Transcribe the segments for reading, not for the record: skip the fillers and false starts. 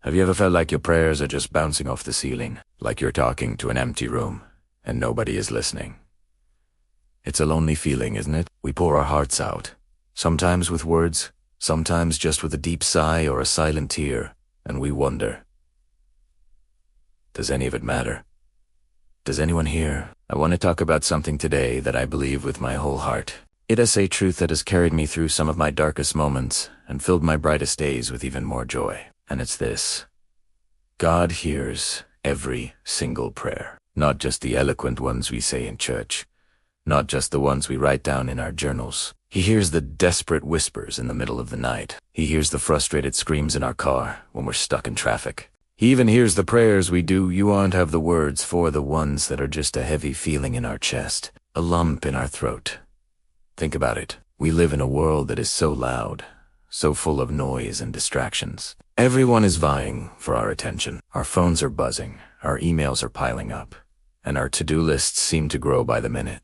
Have you ever felt like your prayers are just bouncing off the ceiling, like you're talking to an empty room, and nobody is listening? It's a lonely feeling, isn't it? We pour our hearts out, sometimes with words, sometimes just with a deep sigh or a silent tear, and we wonder, does any of it matter? Does anyone hear? I want to talk about something today that I believe with my whole heart. It is a truth that has carried me through some of my darkest moments and filled my brightest days with even more joy. And it's this: God hears every single prayer, not just the eloquent ones we say in church, not just the ones we write down in our journals. He hears the desperate whispers in the middle of the night. He hears the frustrated screams in our car when we're stuck in traffic. He even hears the prayers we do you aren't have the words for, the ones that are just a heavy feeling in our chest, a lump in our throat. Think about it. We live in a world that is so loud, so full of noise and distractions. Everyone is vying for our attention. Our phones are buzzing, our emails are piling up, and our to-do lists seem to grow by the minute.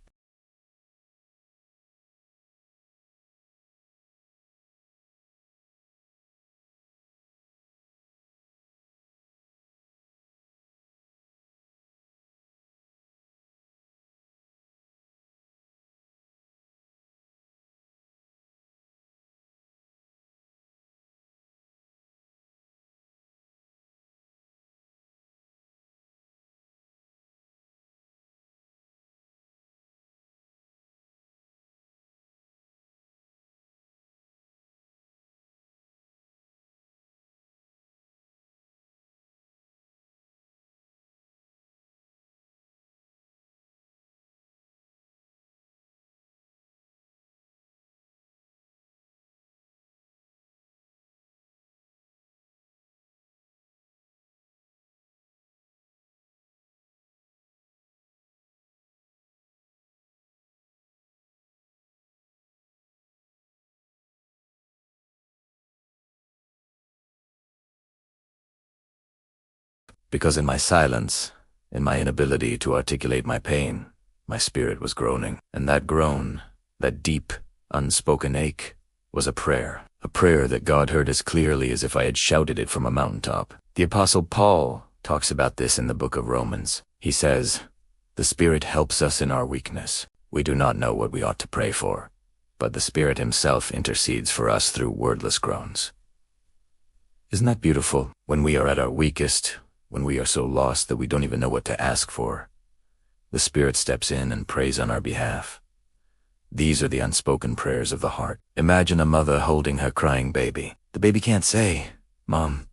Because in my silence, in my inability to articulate my pain, my spirit was groaning. And that groan, that deep, unspoken ache, was a prayer that God heard as clearly as if I had shouted it from a mountaintop. The Apostle Paul talks about this in the book of Romans. He says, "The Spirit helps us in our weakness. We do not know what we ought to pray for, but the Spirit himself intercedes for us through wordless groans." Isn't that beautiful? When we are at our weakest, when we are so lost that we don't even know what to ask for, the Spirit steps in and prays on our behalf. These are the unspoken prayers of the heart. Imagine a mother holding her crying baby. The baby can't say, "Mom,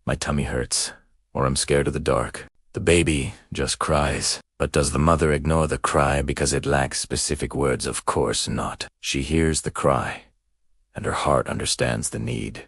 my tummy hurts," or "I'm scared of the dark." The baby just cries. But does the mother ignore the cry because it lacks specific words? Of course not. She hears the cry, and her heart understands the need.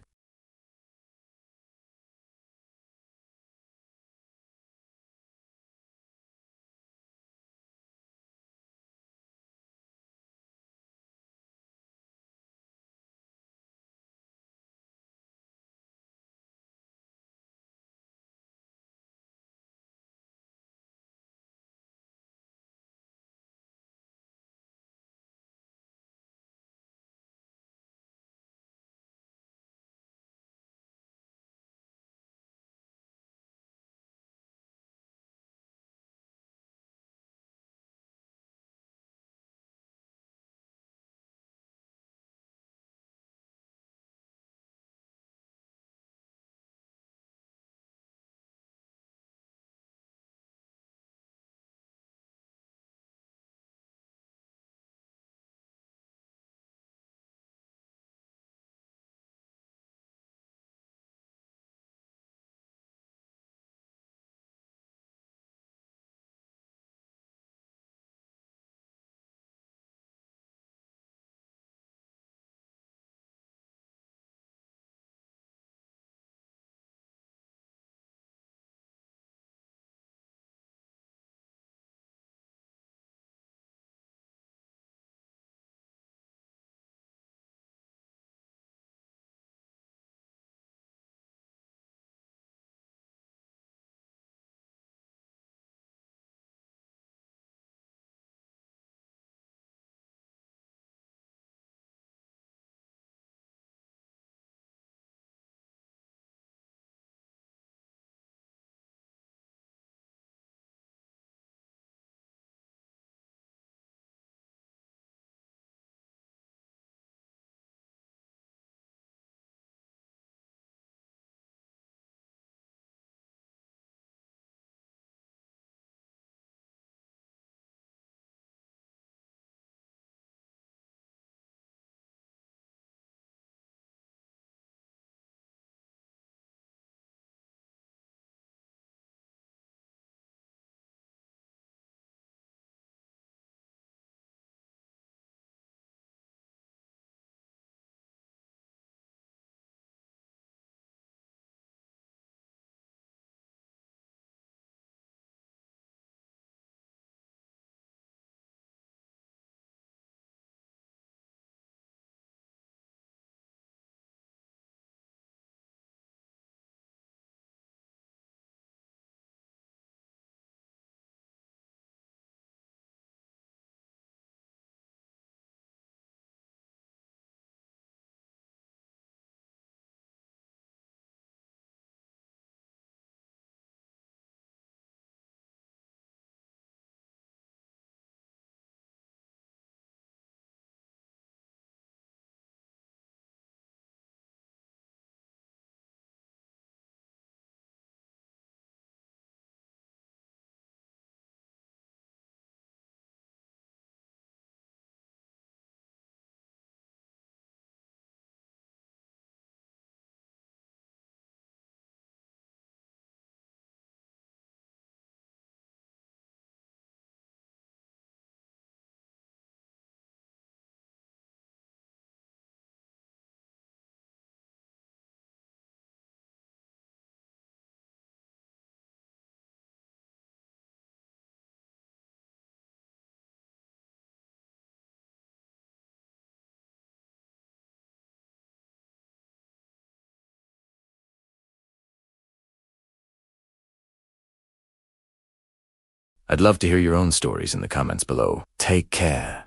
I'd love to hear your own stories in the comments below. Take care,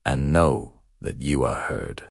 and know that you are heard.